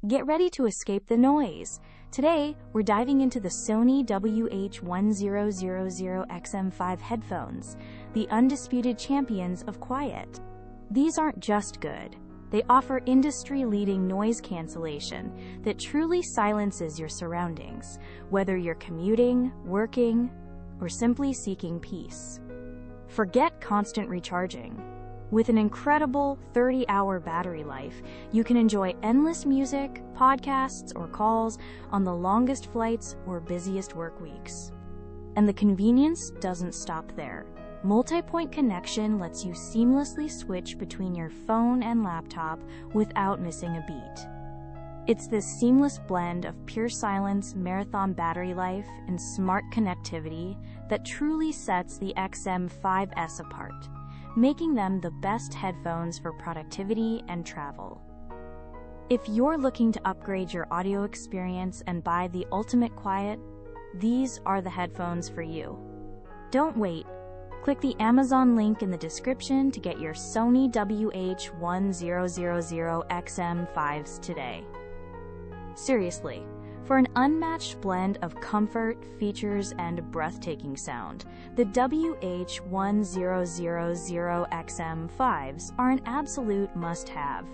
Get ready to escape the noise. Today, we're diving into the Sony WH-1000XM5 headphones, the undisputed champions of quiet. These aren't just good. They offer industry-leading noise cancellation that truly silences your surroundings, whether you're commuting, working, or simply seeking peace. Forget constant recharging. With an incredible 30-hour battery life, you can enjoy endless music, podcasts, or calls on the longest flights or busiest work weeks. And the convenience doesn't stop there. Multi-point connection lets you seamlessly switch between your phone and laptop without missing a beat. It's this seamless blend of pure silence, marathon battery life, and smart connectivity that truly sets the XM5S apart, making them the best headphones for productivity and travel. If you're looking to upgrade your audio experience and buy the ultimate quiet, these are the headphones for you. Don't wait. Click the Amazon link in the description to get your Sony WH-1000XM5s today. Seriously, for an unmatched blend of comfort, features, and breathtaking sound, the WH-1000XM5s are an absolute must-have.